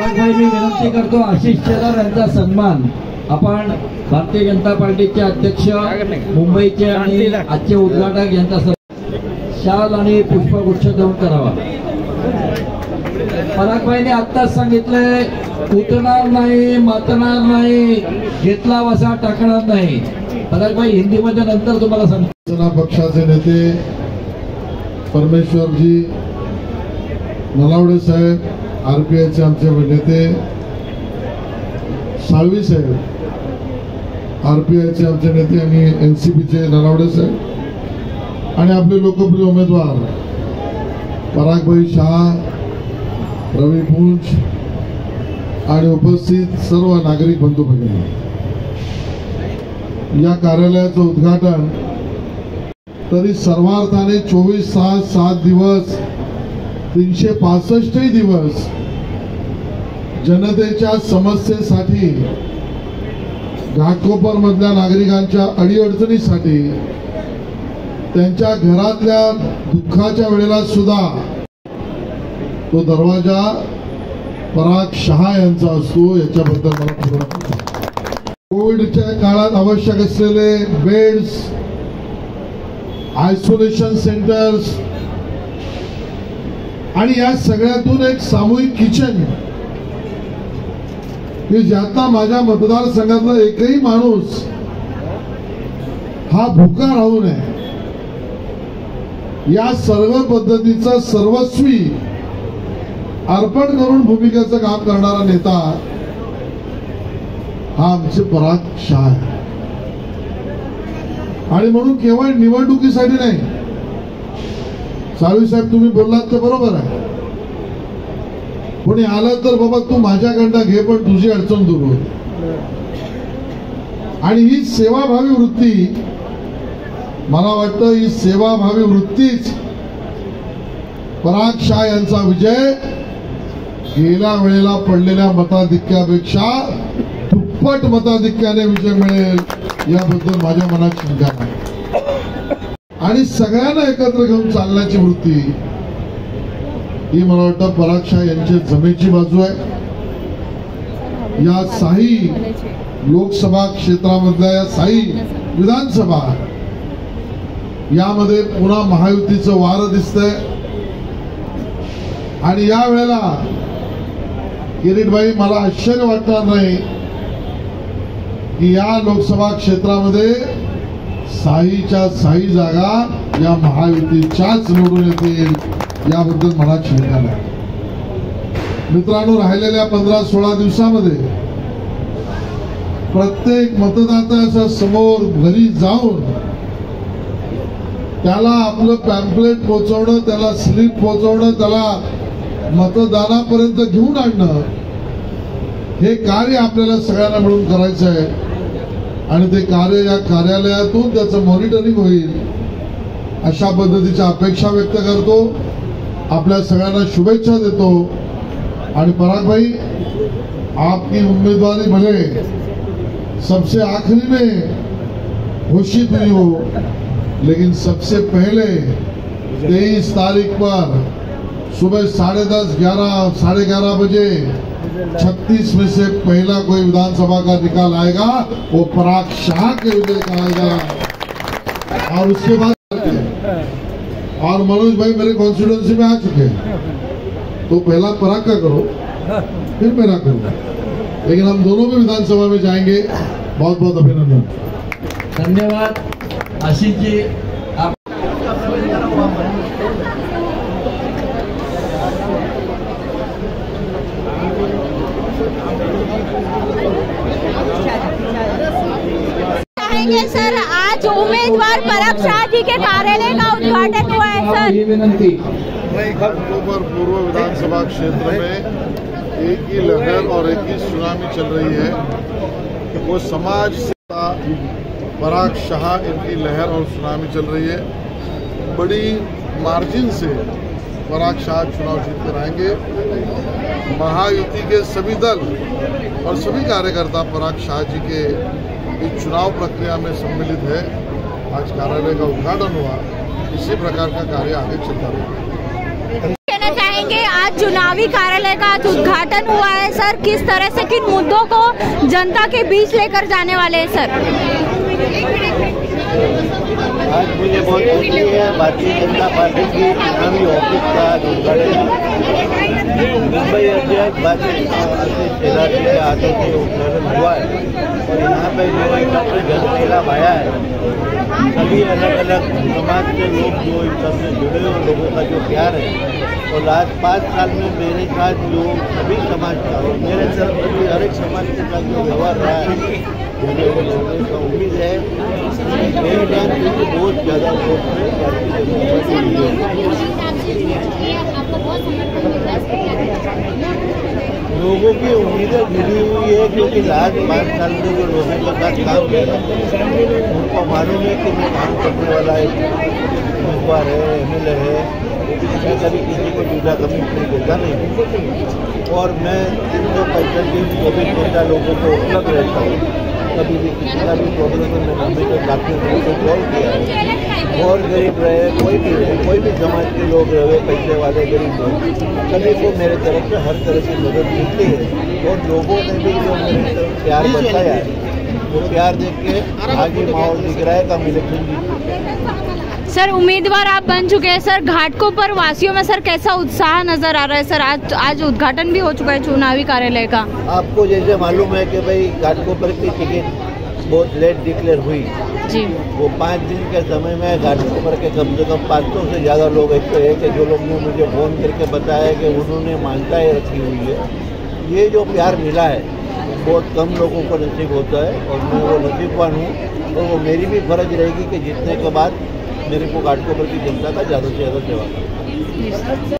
परागभाई मी विनंती करतो आशिष शेलार यांचा सन्मान आपण भारतीय जनता पार्टीचे अध्यक्ष मुंबईचे आणि आजचे उद्घाटक यांचा शाल आणि पुष्पगुच्छ देऊन करावा। परागभाईने आत्ताच सांगितलंय उठणार नाही, मातणार नाही, घेतला वसा टाकणार नाही। परागभाई हिंदीमध्ये नंतर तुम्हाला सांगतो। पक्षाचे नेते परमेश्वरजी नलावडे साहेब, आरपीआयचे आमचे नेते साळवी साहेब, आरपीआयचे आमचे नेते आणि एनसीपीचे नलावडे साहेब आणि आपले लोकप्रिय उमेदवार परागभाई शाह, रवी पुंज आणि उपस्थित सर्व नागरिक बंधू भगिनी, या कार्यालयाचं उद्घाटन तरी सर्वार्थाने 24 तास 7 दिवस 365 दिवस जनतेच्या समस्येसाठी, घाटकोपर मधल्या नागरिकांच्या अडीअडचणीसाठी, त्यांच्या घरातल्या दुःखाच्या वेळेला सुद्धा तो दरवाजा पराग शहा यांचा असतो, याच्याबद्दल मला पूर्ण कोविडच्या काळात आवश्यक असलेले बेड्स, आयसोलेशन सेंटर्स आणि या सगळ्यातून एक सामूहिक किचन की ज्यातला माझ्या मतदारसंघातला एकही माणूस हा भुका राहू नये, या सर्व पद्धतीचं सर्वस्वी अर्पण करून भूमिकेचं काम करणारा नेता हा आमचे पराग शाह आहे। आणि म्हणून केवळ निवडणुकीसाठी नाही, साळवी साहेब तुम्ही बोललात ते बरोबर आहे, कोणी आलं तर बाबा तू माझ्याकडनं घे पण तुझी अडचण दूर होईल। आणि ही सेवाभावी वृत्ती, मला वाटतं ही सेवाभावी वृत्तीच पराग शाह यांचा विजय गेल्या वेळेला पडलेल्या मताधिक्यापेक्षा दुप्पट मताधिक्याने विजय मिळेल याबद्दल माझ्या मनात शंका नाही। आणि सगळ्यांना एकत्र घेऊन चालण्याची वृत्ती ही मला वाटतं पराग शाह यांची जमेची बाजू आहे। या 6 लोकसभा क्षेत्रामधल्या या 6 विधानसभा यामध्ये पुन्हा महायुतीचं वारं दिसतंय। आणि या वेळेला किरीटभाई मला आश्चर्य वाटणार नाही की या लोकसभा क्षेत्रामध्ये 6च्या 6 जागा या महायुतीच्याच निवडून येतील, याबद्दल मनात शंका नाही। मित्रांनो, राहिलेल्या 15-16 दिवसामध्ये प्रत्येक मतदात्याच्या समोर घरी जाऊन त्याला आपलं पॅम्पलेट पोहोचवणं, त्याला स्लिप पोहोचवणं, त्याला मतदानापर्यंत घेऊन आणणं, हे कार्य आपल्याला सगळ्यांना मिळून करायचं आहे। आणि ते कार्य या कार्यालयातून त्याचं मॉनिटरिंग होईल अशा पद्धतीची अपेक्षा व्यक्त करतो। आपल्या सगळ्यांना शुभेच्छा देतो। आणि पराग भाई, आपकी उम्मीदवारी भले सबसे आखिरी में घोषित हुई हो, लेकिन सबसे पहले 23 तारीख पर सुबह 10:30, 11, 11:30 बजे 36 में से पहला कोई विधानसभा का निकाल आएगा, वो पराग शाह के विजय का आएगा। और उसके बाद और मनोज भाई मेरे कॉन्स्टिट्यूएंसी में आ चुके हैं, तो पहला पराग का करो फिर मेरा करो, लेकिन हम दोनों भी विधानसभा में जाएंगे। बहुत बहुत अभिनंदन। धन्यवाद आशीष जी। सर, आज उम्मीदवार पराग शाह जी के कार्यालय का उद्घाटन हुआ है सर। ये विनंती, अक्टूबर पूर्व विधानसभा क्षेत्र में एक ही लहर और एक ही सुनामी चल रही है। वो समाज सेवा पराग शाह, इनकी लहर और सुनामी चल रही है। बड़ी मार्जिन से पराग शाह चुनाव जीत कर आएंगे। महायुति के सभी दल और सभी कार्यकर्ता पराग शाह जी के इस चुनाव प्रक्रिया में सम्मिलित है। आज कार्यालय का उद्घाटन हुआ, इसी प्रकार का कार्य आगे चलता रहेगा। कहना चाहेंगे, आज चुनावी कार्यालय का उद्घाटन हुआ है। सर किस तरह से किन मुद्दों को जनता के बीच लेकर जाने वाले हैं सर? आज मुझे बहुत खुशी है, भारतीय जनता पार्टी की चुनावी ऑफिस का उद्घाटन मुंबई अध्यक्ष आशीष शेलार जी के हाथों से उद्घाटन हुआ है। और यहाँ पे जो एकत्र जनसैलाब आया है, सभी अलग अलग समाज के लोग जो इनसे जुड़े हुए लोगों का जो प्यार है, और लास्ट 5 साल में मेरे साथ जो सभी समाज का और मेरे तरफ से हर एक समाज के साथ जो व्यवहार रहा है, मुझे वो लोगों का उम्मीद है मेरे ध्यान से बहुत ज़्यादा वोट में भारतीय जनता पार्टी लोगों की उम्मीदें जुड़ी हुई है, क्योंकि लास्ट 5 साल में जो लोगों के साथ काम किया उनको मालूम है कि मैं काम करने वाला एक उम्मीदवार है, MLA है। मैं कभी किसी को झूठा कमिटमेंट देता नहीं, और मैं 365 दिन 24 घंटा लोगों को उपलब्ध रहता हूँ। कभी भी किसी का भी प्रॉब्लम है, मैं मम्मी को काफी को कॉल किया है। और गरीब रहे, कोई भी रहे, कोई भी समाज के लोग रहे, पैसे वाले गरीब लोग, सभी को मेरे तरफ से हर तरह की मदद मिलती है। और लोगों ने भी जो मेरे तरफ प्यार बताया है, वो प्यार देख के आगे माहौल दिख रहा है कम इलेक्शन जीत। सर उम्मीदवार आप बन चुके हैं सर, घाटकोपर वासियों में सर कैसा उत्साह नजर आ रहा है सर? आज उद्घाटन भी हो चुका है चुनावी कार्यालय का। आपको जैसे मालूम है कि भाई घाटकोपर की टिकट बहुत लेट डिक्लेयर हुई जी, वो 5 दिन के समय में घाटकोपर के कम से कम 500 से ज़्यादा लोग ऐसे हैं कि जो लोग ने मुझे फ़ोन करके बताया कि उन्होंने मान्यताएँ रखी हुई है। ये जो प्यार मिला है बहुत कम लोगों को नसीब होता है, और मैं वो नसीबवान हूँ। और वो मेरी भी फर्ज रहेगी कि जीतने के बाद मेरे को घाटकोपर की जनता का ज़्यादा से ज़्यादा सेवा करना।